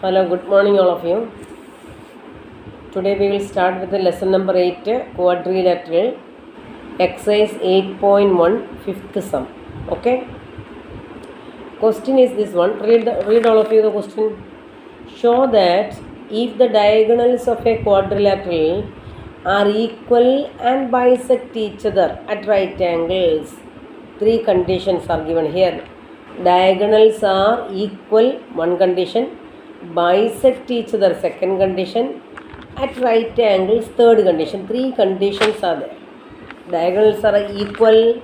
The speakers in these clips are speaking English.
Hello, good morning, all of you. Today we will start with the lesson number 8, quadrilateral, exercise 8.1, fifth sum. Okay. Question is this one. Read all of you the question. Show that if the diagonals of a quadrilateral are equal and bisect each other at right angles, three conditions are given here. Diagonals are equal, one condition. Bisect each other, second condition. At right angles, third condition. Three conditions are there. Diagonals are equal,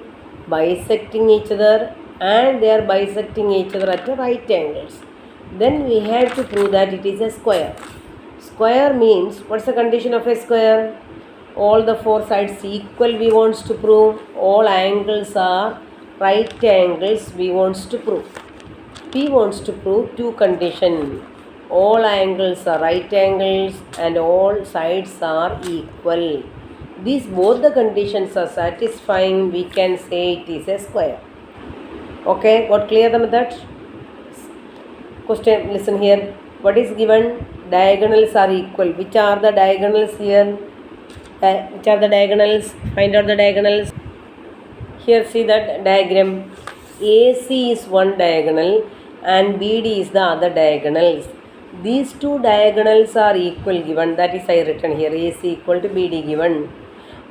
bisecting each other, and they are bisecting each other at right angles. Then we have to prove that it is a square. Square means, what's the condition of a square? All the four sides equal we wants to prove. All angles are right angles we wants to prove. P wants to prove two conditions. All angles are right angles and all sides are equal. These both the conditions are satisfying, we can say it is a square. Okay, got clear the method? Question, listen here. What is given? Diagonals are equal. Which are the diagonals here? Which are the diagonals? Find out the diagonals. Here see that diagram. AC is one diagonal and BD is the other diagonals. These two diagonals are equal given. That is I written here. AC equal to BD given.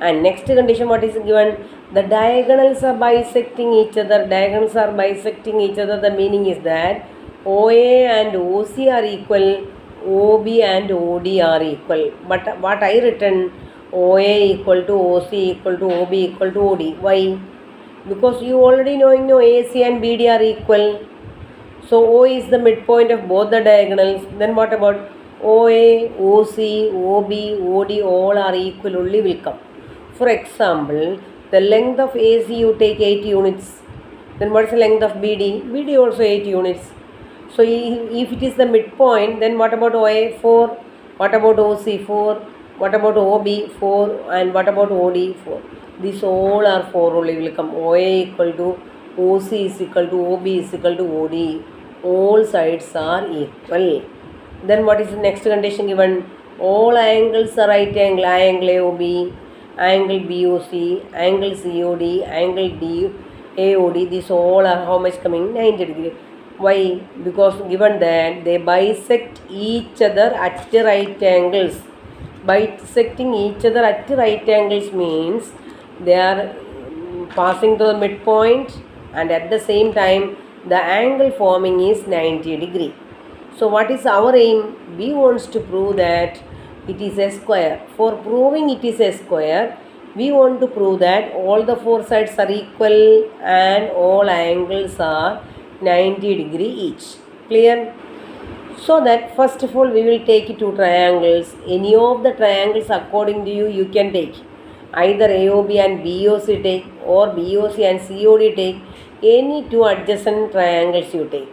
And next condition, what is given? The diagonals are bisecting each other. Diagonals are bisecting each other. The meaning is that OA and OC are equal. OB and OD are equal. But what I written? OA equal to OC equal to OB equal to OD. Why? Because you already knowing AC and BD are equal. So O is the midpoint of both the diagonals. Then what about OA, OC, OB, OD all are equal only will come. For example, the length of AC you take 8 units. Then what is the length of BD? BD also 8 units. So if it is the midpoint, then what about OA? 4. What about OC? 4. What about OB? 4. And what about OD? 4. These all are 4 only will come. OA equal to OC is equal to OB is equal to OD. All sides are equal. Then what is the next condition given? All angles are right angle. Angle AOB, angle BOC, angle COD, angle AOD. These all are how much coming? 90 degree. Why? Because given that they bisect each other at right angles. Bisecting each other at right angles means they are passing to the midpoint and at the same time the angle forming is 90 degree. So what is our aim? We wants to prove that it is a square. For proving it is a square, we want to prove that all the four sides are equal and all angles are 90 degree each. Clear? So that first of all we will take two triangles. Any of the triangles according to you can take. Either AOB and BOC take or BOC and COD take. Any two adjacent triangles you take.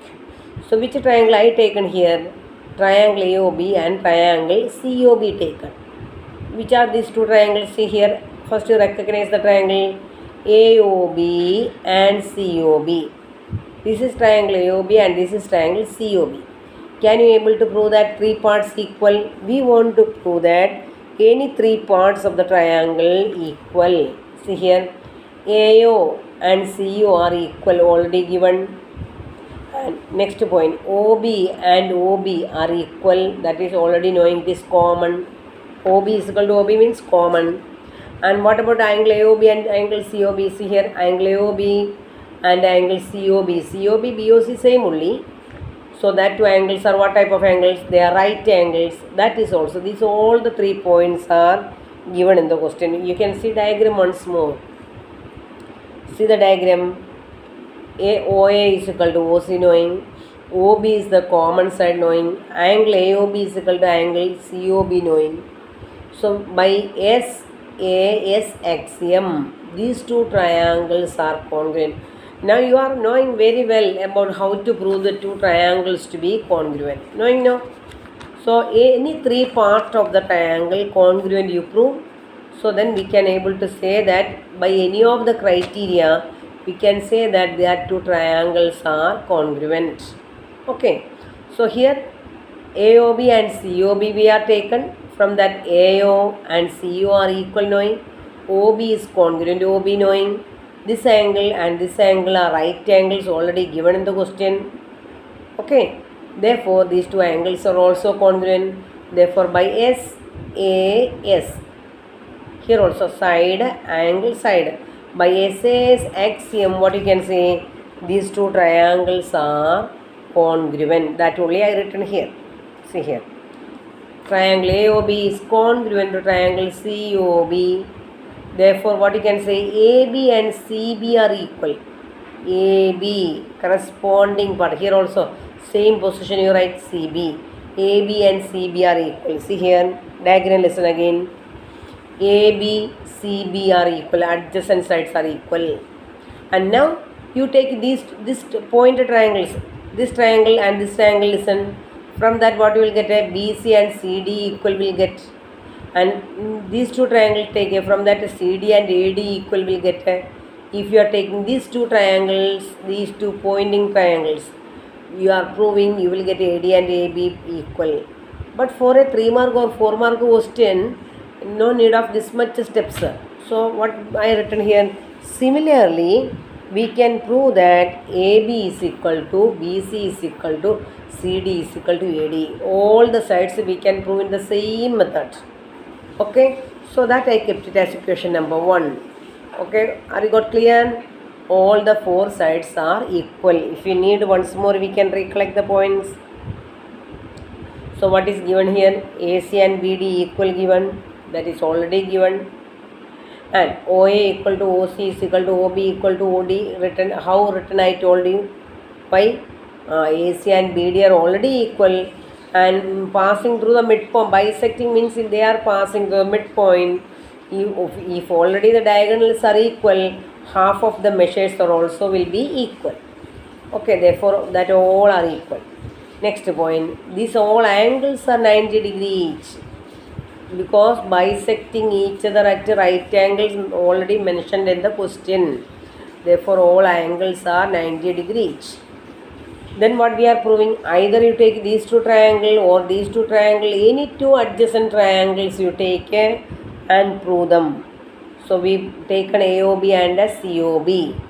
So which triangle I taken here? Triangle AOB and triangle COB taken. Which are these two triangles? See here. First you recognize the triangle AOB and COB. This is triangle AOB and this is triangle COB. Can you able to prove that three parts equal? We want to prove that any three parts of the triangle equal. See here. AO and CO are equal already given. And next point, OB and OB are equal. That is already knowing this common. OB is equal to OB means common. And what about angle AOB and angle COB? See here, angle AOB and angle COB. COB, BOC same only. So that two angles are what type of angles? They are right angles. That is also. These all the 3 points are given in the question. You can see diagram once more. See the diagram. OA is equal to OC knowing. OB is the common side knowing. Angle AOB is equal to angle COB knowing. So by SAS axiom, these two triangles are congruent. Now you are knowing very well about how to prove the two triangles to be congruent. Knowing now? So any three part of the triangle congruent you prove. So then we can able to say that by any of the criteria we can say that their two triangles are congruent. Okay. So here AOB and COB we are taken. From that AO and CO are equal knowing. OB is congruent to OB knowing. This angle and this angle are right angles already given in the question. Okay. Therefore, these two angles are also congruent. Therefore, by SAS, here also side, angle, side. By SAS axiom, what you can say? These two triangles are congruent. That only I written here. See here. Triangle AOB is congruent to triangle COB. Therefore, what you can say? AB and CB are equal. AB, corresponding part. Here also, same position you write CB. AB and CB are equal. See here, diagram listen again. AB, CB are equal. Adjacent sides are equal. And now, you take this pointed triangles. This triangle and this triangle listen. From that what you will get? A BC and CD equal will get. And these two triangles take a, from that CD and AD equal will get a. If you are taking these two triangles, these two pointing triangles, you are proving you will get AD and AB equal. But for a 3 mark or 4 mark question, no need of this much steps. So what I written here, similarly we can prove that AB is equal to BC is equal to CD is equal to AD. All the sides we can prove in the same method. Okay, so that I kept it as equation number 1. Okay, are you got clear? All the 4 sides are equal. If you need once more, we can recollect the points. So what is given here? AC and BD equal given. That is already given. And OA equal to OC is equal to OB equal to OD. Written, how written I told you. Why? AC and BD are already equal. And passing through the midpoint, bisecting means if they are passing through the midpoint, if already the diagonals are equal, half of the measures are also will be equal. Okay, therefore that all are equal. Next point, these all angles are 90 degrees each, because bisecting each other at right angles already mentioned in the question. Therefore all angles are 90 degrees. Then what we are proving, either you take these two triangles or these two triangles, any two adjacent triangles you take and prove them. So we take an AOB and a COB.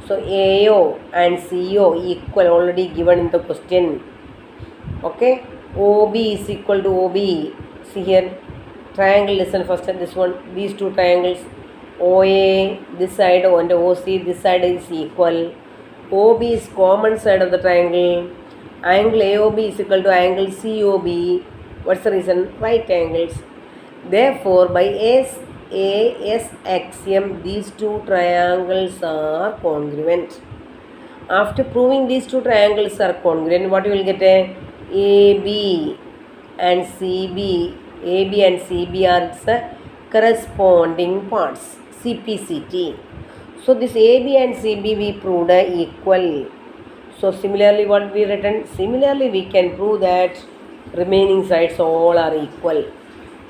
So AO and CO equal, already given in the question. Okay, OB is equal to OB. See here, triangle, listen first at this one. These two triangles, OA this side and OC this side is equal. OB is common side of the triangle. Angle AOB is equal to angle COB. What's the reason? Right angles. Therefore, by SAS axiom, these two triangles are congruent. After proving these two triangles are congruent, what you will get? AB and CB. AB and CB are its corresponding parts. CPCT. So this AB and CB we proved equal. So similarly what we written? Similarly we can prove that remaining sides all are equal.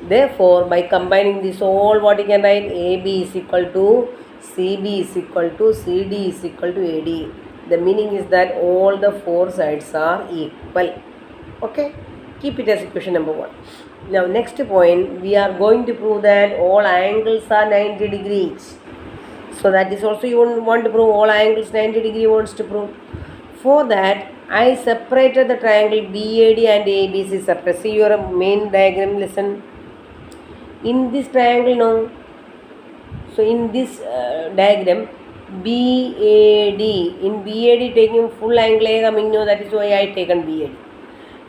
Therefore by combining this all, what you can write? AB is equal to CB is equal to CD is equal to AD. The meaning is that all the 4 sides are equal. Okay, keep it as equation number 1. Now next point, we are going to prove that all angles are 90 degrees. So that is also you want to prove all angles 90 degree wants to prove. For that I separated the triangle BAD and ABC separate. See your main diagram, listen. In this triangle now, so in this diagram BAD, in BAD taking full angle A coming, no, that is why I taken BAD.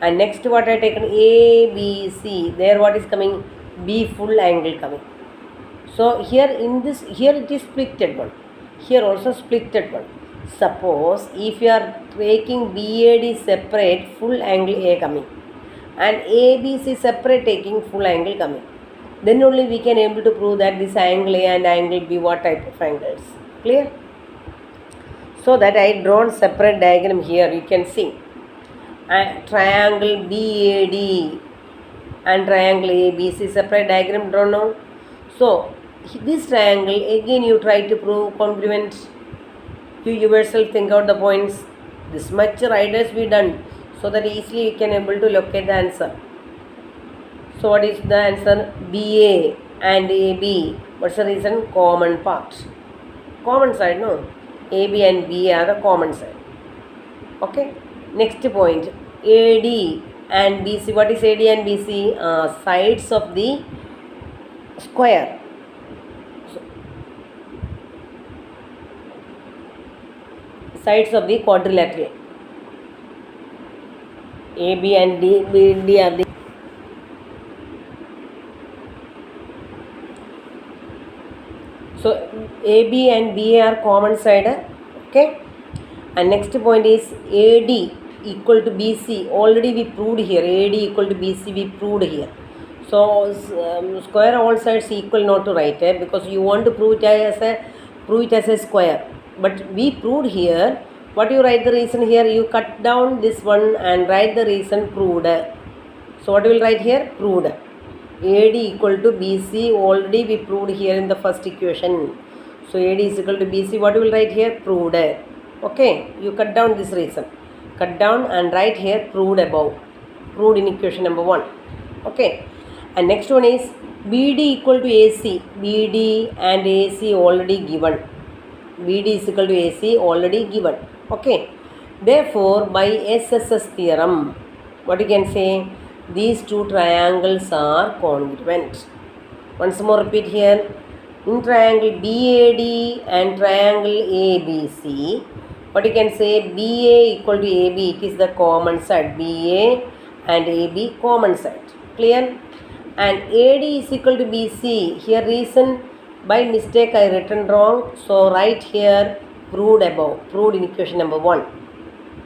And next what I taken ABC, there what is coming? B full angle coming. So here in this, here it is splitted one, here also splitted one. Suppose if you are taking BAD separate, full angle A coming, and ABC separate taking full angle coming, then only we can able to prove that this angle A and angle B what type of angles. Clear? So that I drawn separate diagram here, you can see. Triangle BAD and triangle ABC separate diagram drawn now. So this triangle again you try to prove congruent. You yourself think out the points. This much riders we done. so that easily you can able to locate the answer. So what is the answer? BA and AB. What's the reason? Common part. Common side, no? AB and BA are the common side. Okay. Next point. AD and BC. What is AD and BC? Sides of the square. So, sides of the quadrilateral. AB and D are the so AB and BA are common side. Okay. And next point is AD equal to BC. Already we proved here. AD equal to BC we proved here. So square all sides equal not to write because you want to prove it as a square. But we proved here. What you write the reason here? You cut down this one and write the reason proved. So what you will write here? Proved. AD equal to BC already we proved here in the first equation. So AD is equal to BC. What you will write here? Proved. Okay. You cut down this reason. Cut down and write here proved above. Proved in equation number 1. Okay. And next one is BD equal to AC. BD and AC already given. BD is equal to AC already given. Okay. Therefore, by SSS theorem, what you can say? These two triangles are congruent. Once more repeat here. In triangle BAD and triangle ABC, what you can say? BA equal to AB. It is the common side. BA and AB common side. Clear? And AD is equal to BC. Here reason by mistake I written wrong. So write here proved above. Proved in equation number 1.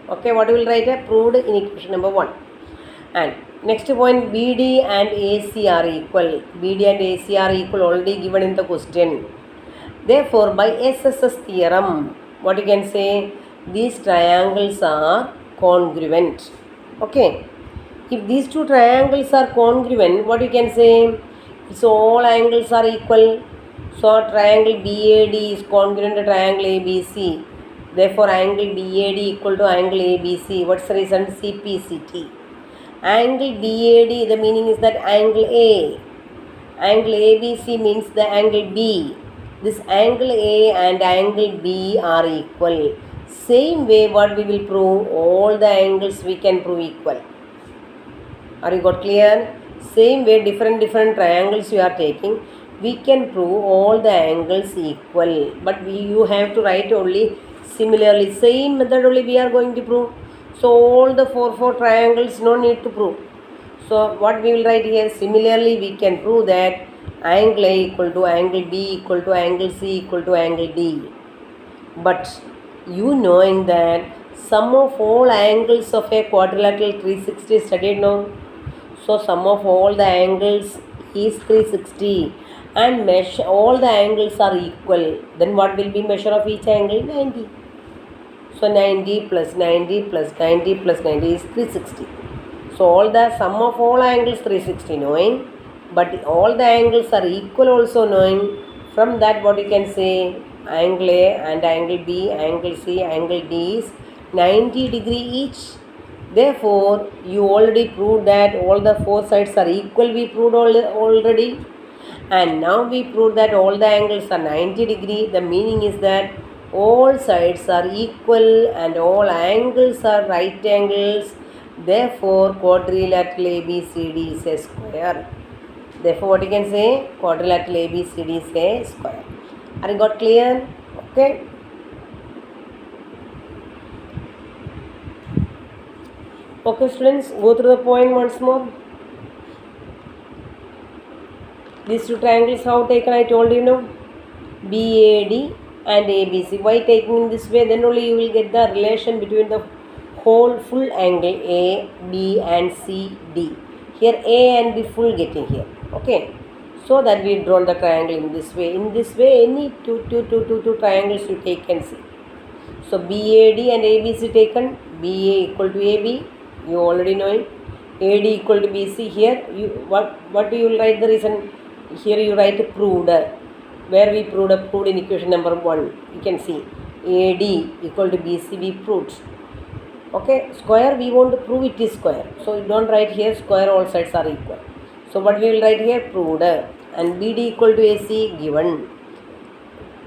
Okay, what you will write here? Proved in equation number 1. And next point, BD and AC are equal. BD and AC are equal already given in the question. Therefore, by SSS theorem, what you can say? These triangles are congruent. Okay. If these two triangles are congruent, what you can say? So all angles are equal. So triangle BAD is congruent to triangle ABC. Therefore, angle BAD equal to angle ABC. What's the reason? CPCT. Angle BAD, the meaning is that angle A. Angle ABC means the angle B. This angle A and angle B are equal. Same way what we will prove, all the angles we can prove equal. Are you got clear? Same way different triangles you are taking, we can prove all the angles equal. But you have to write only similarly. Same method only we are going to prove. So all the four triangles no need to prove. So what we will write here? Similarly we can prove that angle A equal to angle B equal to angle C equal to angle D. But you knowing that sum of all angles of a quadrilateral 360 studied now. So sum of all the angles is 360 and measure all the angles are equal. Then what will be measure of each angle? 90. So 90 plus 90 plus 90 plus 90 is 360. So all the sum of all angles 360 knowing, but all the angles are equal also knowing. From that what you can say? Angle A and angle B, angle C, angle D is 90 degree each. Therefore, you already proved that all the four sides are equal. We proved already. And now we proved that all the angles are 90 degree. The meaning is that all sides are equal and all angles are right angles. Therefore, quadrilateral ABCD is a square. Therefore, what you can say? Quadrilateral ABCD is a square. Are you got clear? Okay. Okay, students, go through the point once more. These two triangles how taken I told you now. BAD and ABC. Why taking in this way? Then only you will get the relation between the whole full angle A, B and C, D. Here A and B full getting here. Okay. So that we draw the triangle in this way. In this way, any two triangles you take and see. So BAD and ABC taken. BA equal to AB. You already know it. AD equal to BC. Here, you what do you write the reason? Here you write proved. Where we proved in equation number 1. You can see AD equal to BC we proved. Okay, square we want to prove it is square. So you don't write here square all sides are equal. So what we will write here, proved, and BD equal to AC given.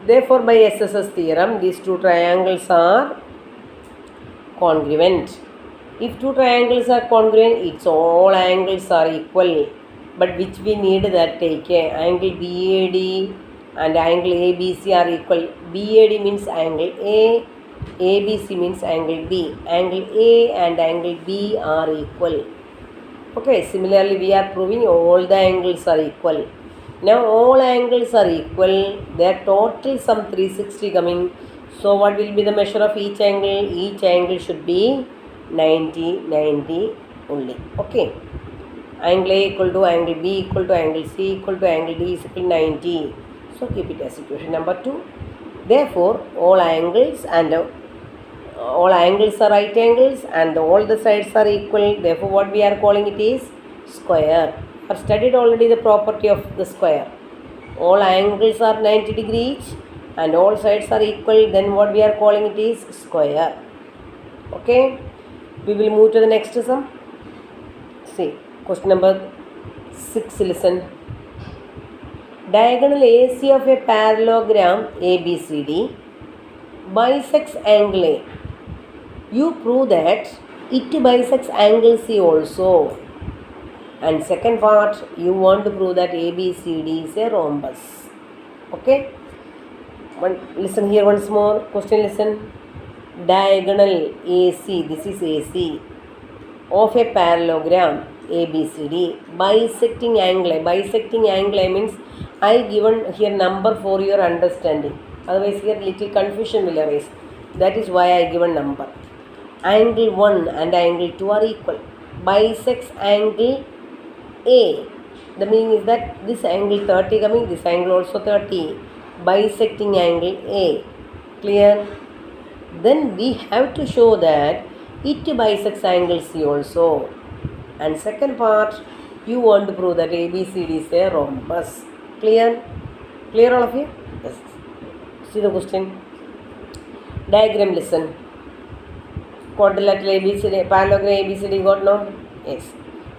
Therefore by SSS theorem these two triangles are congruent. If two triangles are congruent, its all angles are equal. But which we need that take angle BAD and angle ABC are equal. BAD means angle A, ABC means angle B. Angle A and angle B are equal. Okay, similarly we are proving all the angles are equal. Now all angles are equal, their total sum 360 coming. So what will be the measure of each angle? Each angle should be 90, 90 only. Okay. Angle A equal to angle B equal to angle C equal to angle D is equal to 90. So keep it as equation number 2. Therefore all angles are right angles and all the sides are equal. Therefore what we are calling it is square. I have studied already the property of the square. All angles are 90 degree each and all sides are equal. Then what we are calling it is square. Okay. We will move to the next sum. See, question number 6, listen. Diagonal AC of a parallelogram ABCD bisects angle A. You prove that it bisects angle C also. And second part, you want to prove that ABCD is a rhombus. Okay? Listen here once more. Question listen. Diagonal AC, this is AC, of a parallelogram ABCD bisecting angle. Bisecting angle means I given here number for your understanding. Otherwise here little confusion will arise. That is why I given number. Angle 1 and angle 2 are equal. Bisects angle A. The meaning is that this angle 30 coming, this angle also 30. Bisecting angle A. Clear? Then we have to show that it bisects angle C also. And second part, you want to prove that ABCD is a rhombus. Clear? Clear all of you? Yes. See the question. Diagram listen. Quadrilateral ABCD, parallelogram ABCD got no? Yes.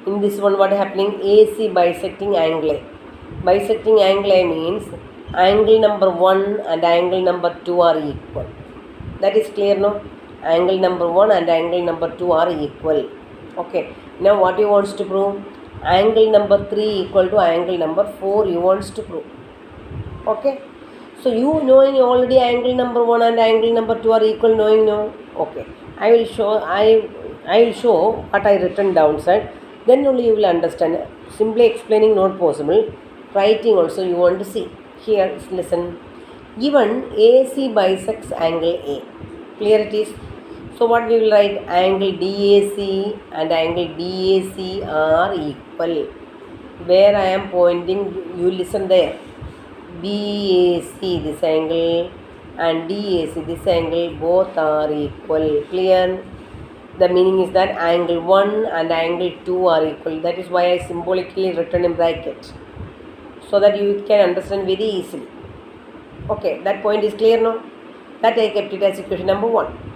In this one what happening? AC bisecting angle A. Bisecting angle A means angle number 1 and angle number 2 are equal. That is clear, no? Angle number 1 and angle number 2 are equal. Okay. Now what you wants to prove? Angle number 3 equal to angle number 4 you wants to prove. Okay. So you knowing already angle number 1 and angle number 2 are equal, knowing no? Okay. I will show what I written downside. Then only you will understand. Simply explaining not possible. Writing also you want to see. Here listen. Given AC bisects angle A. Clear it is. So what we will write? Angle DAC and angle BAC are equal. Where I am pointing, you listen there. BAC this angle and DAC this angle both are equal. Clear? The meaning is that angle 1 and angle 2 are equal. That is why I symbolically written in bracket. So that you can understand very easily. Okay, that point is clear now? That I kept it as equation number 1.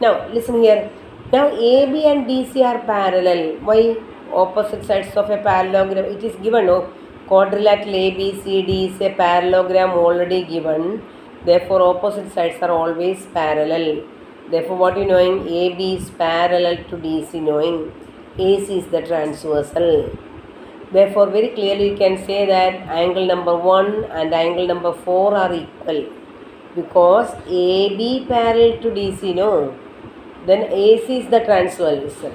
Now, listen here. Now, AB and DC are parallel. Why? Opposite sides of a parallelogram. It is given, no? Quadrilateral ABCD is a parallelogram already given. Therefore, opposite sides are always parallel. Therefore, what you knowing? AB is parallel to DC knowing. AC is the transversal. Therefore, very clearly you can say that angle number 1 and angle number 4 are equal. Because AB parallel to DC, no? Then AC is the transversal.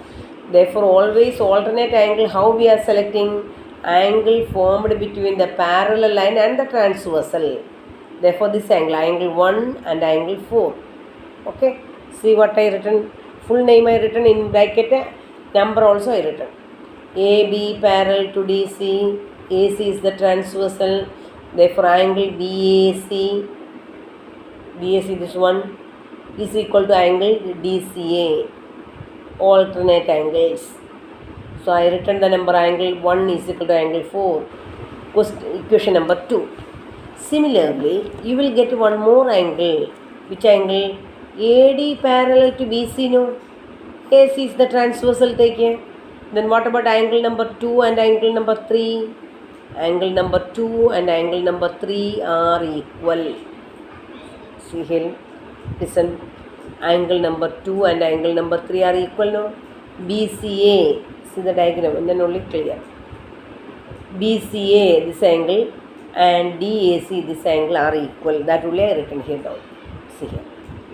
Therefore, always alternate angle, how we are selecting? Angle formed between the parallel line and the transversal. Therefore, this angle 1 and angle 4. Okay? See what I written? Full name I written in bracket, number also I written. AB parallel to DC, AC is the transversal. Therefore, angle BAC this one is equal to angle DCA, alternate angles. So I written the number angle 1 is equal to angle 4. Equation number 2. Similarly, you will get one more angle. Which angle? AD parallel to BC, no? AC is the transversal, take here. Then what about angle number 2 and angle number 3? Angle number 2 and angle number 3 are equal. See here, listen. Angle number 2 and angle number 3 are equal, no? BCA, see the diagram and then only clear. BCA, this angle, and DAC, this angle are equal. That only I written here down. See here.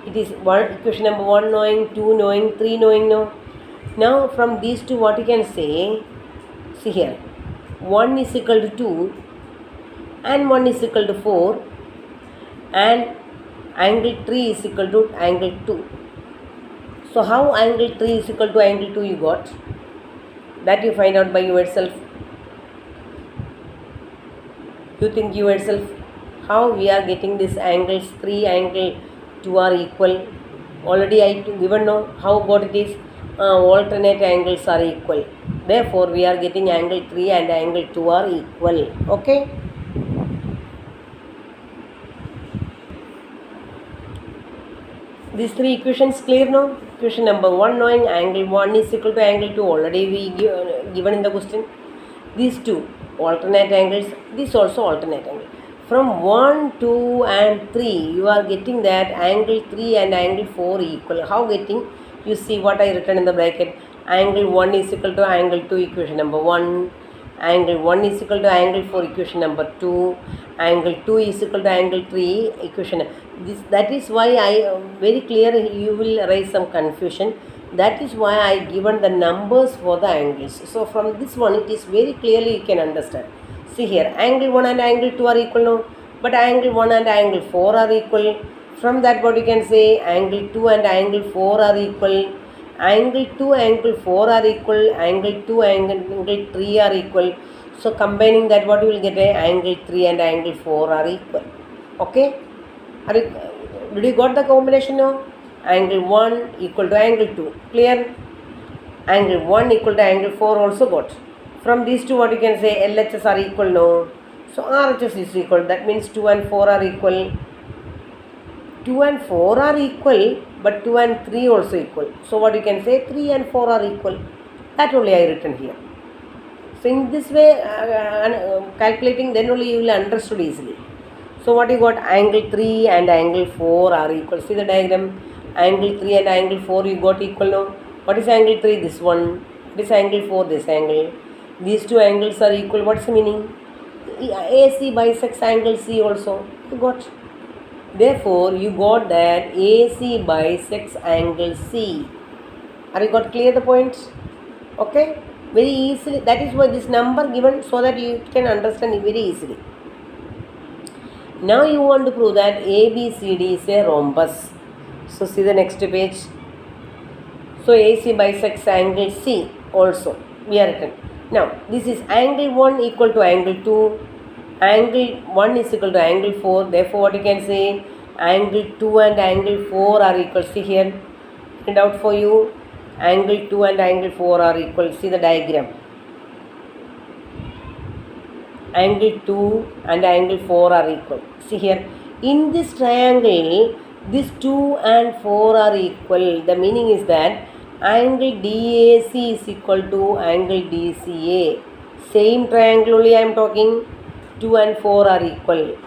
It is equation number 1 knowing, 2 knowing, 3 knowing, no? Now from these two what you can say, see here, 1 is equal to 2 and 1 is equal to 4 and angle 3 is equal to angle 2. So how angle 3 is equal to angle 2 you got? That you find out by yourself. You think yourself how we are getting this angles 3 angle 2 are equal. Already I given now how got it is. Alternate angles are equal. Therefore, we are getting angle 3 and angle 2 are equal. Okay. These three equations clear now? Equation number 1 knowing angle 1 is equal to angle 2. Already we given in the question. These two alternate angles. This also alternate angle. From 1, 2 and 3 you are getting that angle 3 and angle 4 equal. How getting? You see what I written in the bracket. Angle 1 is equal to angle 2, equation number 1. Angle 1 is equal to angle 4, equation number 2. Angle 2 is equal to angle 3, equation. That is why I very clear you will raise some confusion. That is why I given the numbers for the angles. So from this one it is very clearly you can understand. See here, angle 1 and angle 2 are equal now. But angle 1 and angle 4 are equal. From that what you can say, angle 2 and angle 4 are equal, angle 2 angle 4 are equal, angle 2 angle 3 are equal. So combining that what you will get, angle 3 and angle 4 are equal. Okay, did you got the combination now? Angle 1 equal to angle 2, clear? Angle 1 equal to angle 4 also got. From these two what you can say, LHS are equal now. So RHS is equal, that means 2 and 4 are equal. 2 and 4 are equal, but 2 and 3 also equal. So what you can say, 3 and 4 are equal. That only I written here. So in this way, calculating, then only you will understood easily. So what you got, angle 3 and angle 4 are equal. See the diagram, angle 3 and angle 4 you got equal now. What is angle 3? This one. What is angle 4? This angle. These two angles are equal. What's the meaning? AC bisects angle C also. You got. Therefore, you got that AC bisects angle C. Are you got clear the points? Okay? Very easily. That is why this number given so that you can understand it very easily. Now you want to prove that ABCD is a rhombus. So see the next page. So AC bisects angle C also. We are written. Now this is angle 1 equal to angle 2. Angle 1 is equal to angle 4. Therefore, what you can say, angle 2 and angle 4 are equal. See here, print out for you. Angle 2 and angle 4 are equal. See the diagram. Angle 2 and angle 4 are equal. See here. In this triangle, these 2 and 4 are equal. The meaning is that angle DAC is equal to angle DCA. Same triangle only I am talking. 2 and 4 are equal.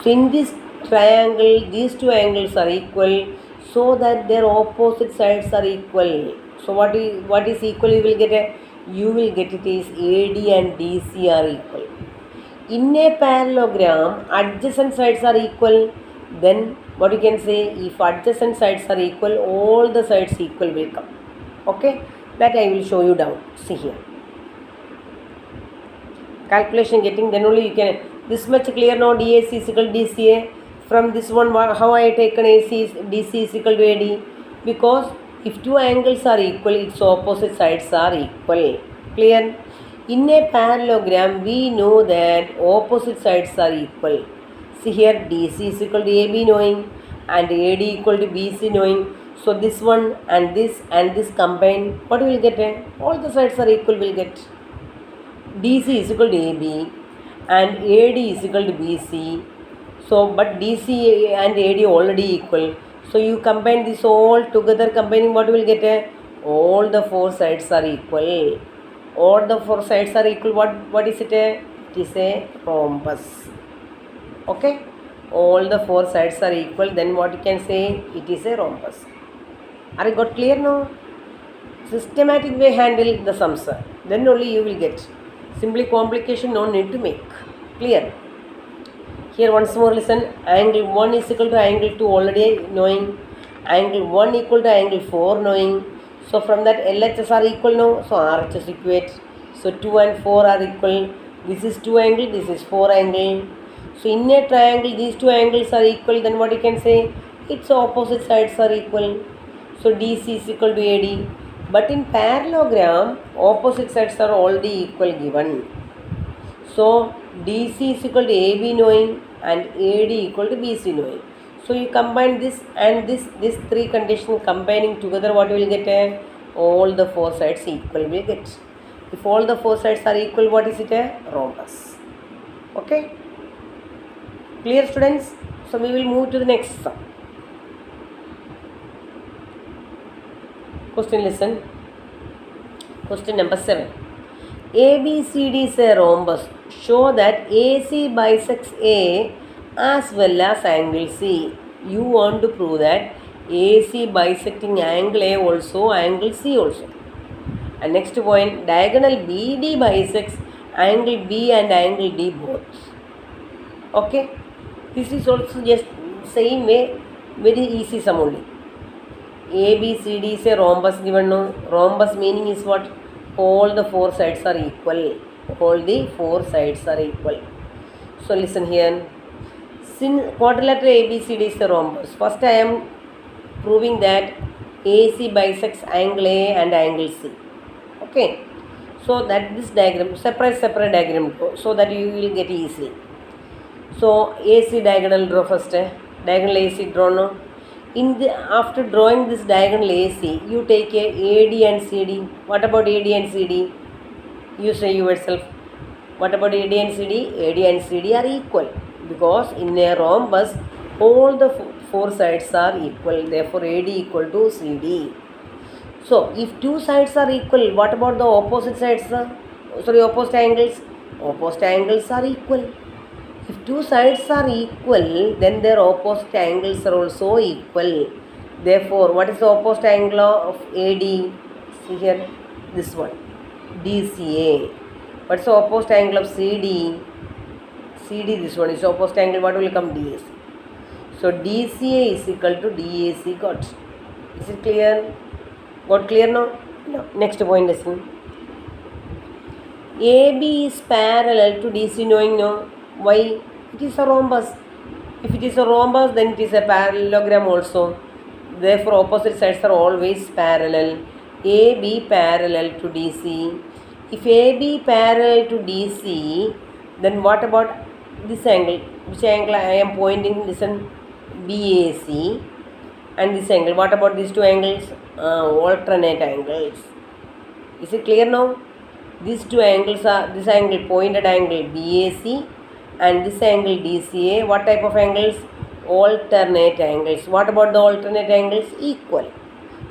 So in this triangle, these two angles are equal, so that their opposite sides are equal. So what is equal? You will get it is AD and DC are equal. In a parallelogram, adjacent sides are equal. Then what you can say, if adjacent sides are equal, all the sides equal will come. Okay, that I will show you down. See here. Calculation getting, then only you can, this much clear now. DAC is equal to DCA. From this one, how I taken AC is DC is equal to AD, because if two angles are equal, its opposite sides are equal. Clear? In a parallelogram, we know that opposite sides are equal. See here, DC is equal to AB knowing and AD equal to BC knowing. So this one and this combined, what will get? All the sides are equal will get. DC is equal to AB and AD is equal to BC. So, but DC and AD already equal. So, you combine this all together, combining what will get? all the four sides are equal. All the four sides are equal. What is it? It is a rhombus. Okay, all the four sides are equal, then what you can say? It is a rhombus. Are you got clear now? Systematic way handle the sums, then only you will get. Simply complication no need to make. Clear? Here once more listen. Angle 1 is equal to angle 2 already knowing. Angle 1 equal to angle 4 knowing. So from that LHS are equal now. So RHS equate. So 2 and 4 are equal. This is 2 angle, this is 4 angle. So in a triangle these two angles are equal, then what you can say? Its opposite sides are equal. So DC is equal to AD. But in parallelogram opposite sides are already equal given. So DC is equal to AB knowing and AD equal to BC knowing. So you combine this and this three conditions combining together, what you will get? All the four sides equal will get. If all the four sides are equal, what is it? A rhombus. Okay, clear students? So we will move to the next sum. Question listen. Question number 7. ABCD is a rhombus. Show that AC bisects A as well as angle C. You want to prove that AC bisecting angle A also, angle C also. And next point, diagonal BD bisects angle B and angle D both. Okay, this is also just same way, very easy sum only. ABCD is a rhombus given. No, rhombus meaning is what? All the four sides are equal. All the four sides are equal. So listen here. Since quadrilateral ABCD is a rhombus, first I am proving that AC bisects angle A and angle C. Okay, so that this diagram, separate diagram, so that you will get easily. So AC diagonal draw first. Diagonal AC draw. No, after drawing this diagonal AC, you take a AD and CD. What about AD and CD? You say yourself. What about AD and CD? AD and CD are equal, because in a rhombus all the four sides are equal. Therefore AD equal to CD. So if two sides are equal, what about the opposite sides? Opposite angles. Opposite angles are equal. If two sides are equal, then their opposite angles are also equal. Therefore, what is the opposite angle of AD? See here, this one, DCA. What is the opposite angle of CD? CD, this one is the opposite angle. What will come? DAC. So DCA is equal to DAC. Got? Is it clear? Got clear now? No. Next point, listen. AB is parallel to DC knowing no. Why? It is a rhombus. If it is a rhombus, then it is a parallelogram also. Therefore opposite sides are always parallel. AB parallel to DC. If AB parallel to DC, then what about this angle? Which angle I am pointing? Listen, BAC. And this angle, what about these two angles? Alternate angles. Is it clear now? These two angles are, this angle, pointed angle BAC, and this angle DCA. What type of angles? Alternate angles. What about the alternate angles? Equal.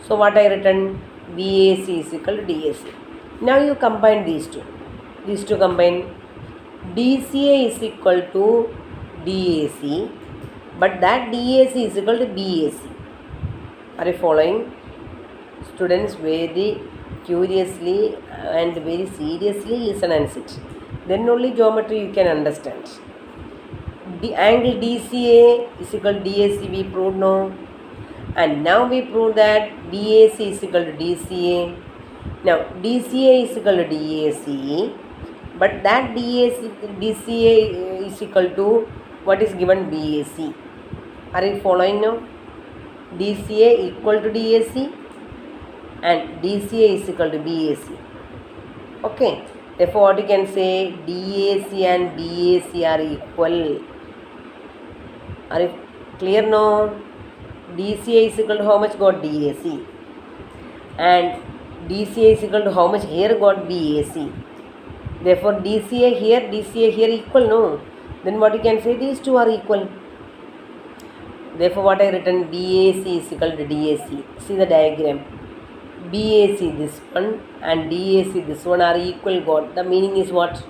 So what I written? BAC is equal to DAC. Now you combine these two. These two combine. DCA is equal to DAC, but that DAC is equal to BAC. Are you following? Students, very curiously and very seriously listen and sit. Then only geometry you can understand. Angle DCA is equal to DAC we proved now. And now we prove that BAC is equal to DCA. Now DCA is equal to DAC, but that DCA is equal to what is given? BAC. Are you following now? DCA equal to DAC and DCA is equal to BAC. Okay, therefore what you can say? DAC and BAC are equal. Are you clear now? DCA is equal to how much? Got DAC, and DCA is equal to how much? Here got BAC. Therefore DCA here equal, no? Then what you can say? These two are equal. Therefore what I written? BAC is equal to DAC. See the diagram. BAC this one and DAC this one are equal. Got the meaning is what?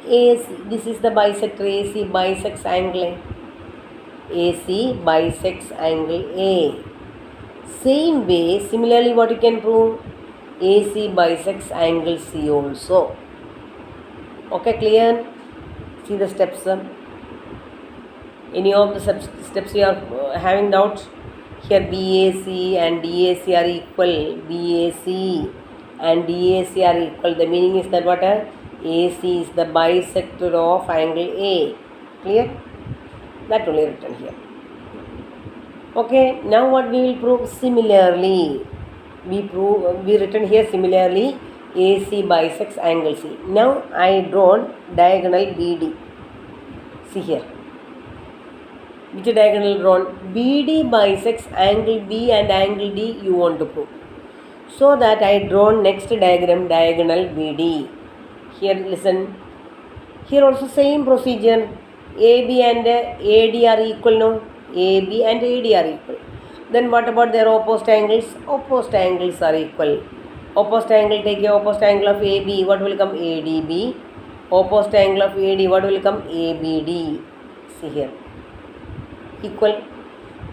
AC. This is the bisector. AC bisects angle A. AC bisects angle A. Same way, similarly, what you can prove? AC bisects angle C also. Okay, clear? See the steps. Any of the steps you are having doubts? Here BAC and DAC are equal. BAC and DAC are equal. The meaning is that what? AC is the bisector of angle A. Clear? That only written here. Okay, now what we will prove? Similarly, we written here similarly AC bisects angle C. Now I drawn diagonal BD. See here. Which diagonal drawn? BD bisects angle B and angle D you want to prove. So that I drawn next diagram, diagonal BD. Here listen. Here also same procedure. AB and AD are equal, no? AB and AD are equal. Then what about their opposite angles? Opposite angles are equal. Opposite angle, take a opposite angle of AB. What will come? ADB. Opposite angle of AD. What will come? ABD. See here. Equal.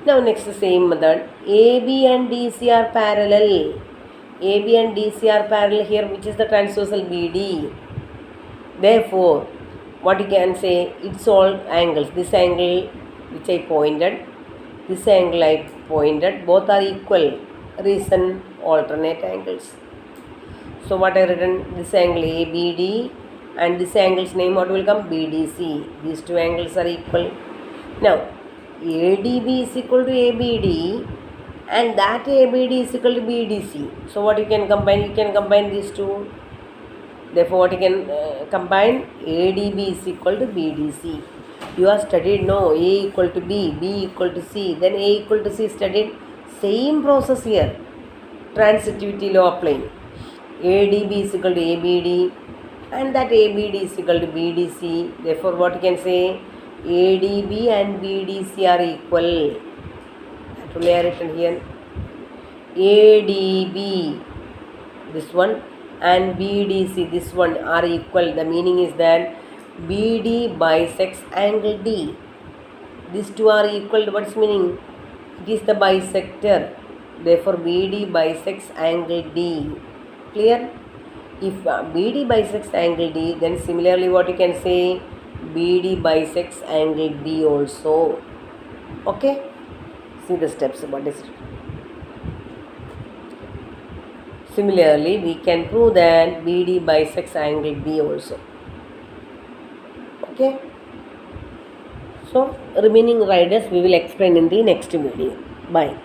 Now next same method. AB and DC are parallel. AB and DC are parallel here, which is the transversal BD. Therefore, what you can say? It's all angles. This angle which I pointed, this angle I pointed, both are equal. Reason alternate angles. So what I written? This angle ABD and this angle's name what will come? BDC. These two angles are equal. Now ADB is equal to ABD and that ABD is equal to BDC. So what you can combine? You can combine these two. Therefore what you can combine? ADB is equal to BDC. You are studied, no? A equal to B, B equal to C, then A equal to C studied. Same process here. Transitivity law applying. ADB is equal to ABD and that ABD is equal to BDC. Therefore what you can say? ADB and BDC are equal. That only I written here. ADB, this one, and BDC, this one, are equal. The meaning is that BD bisects angle D. These two are equal. What's meaning? It is the bisector. Therefore BD bisects angle D. Clear? If BD bisects angle D, then similarly what you can say? BD bisects angle B also. Okay? See the steps. What is it? Similarly, we can prove that BD bisects angle B also. Okay? So, remaining riders we will explain in the next video. Bye.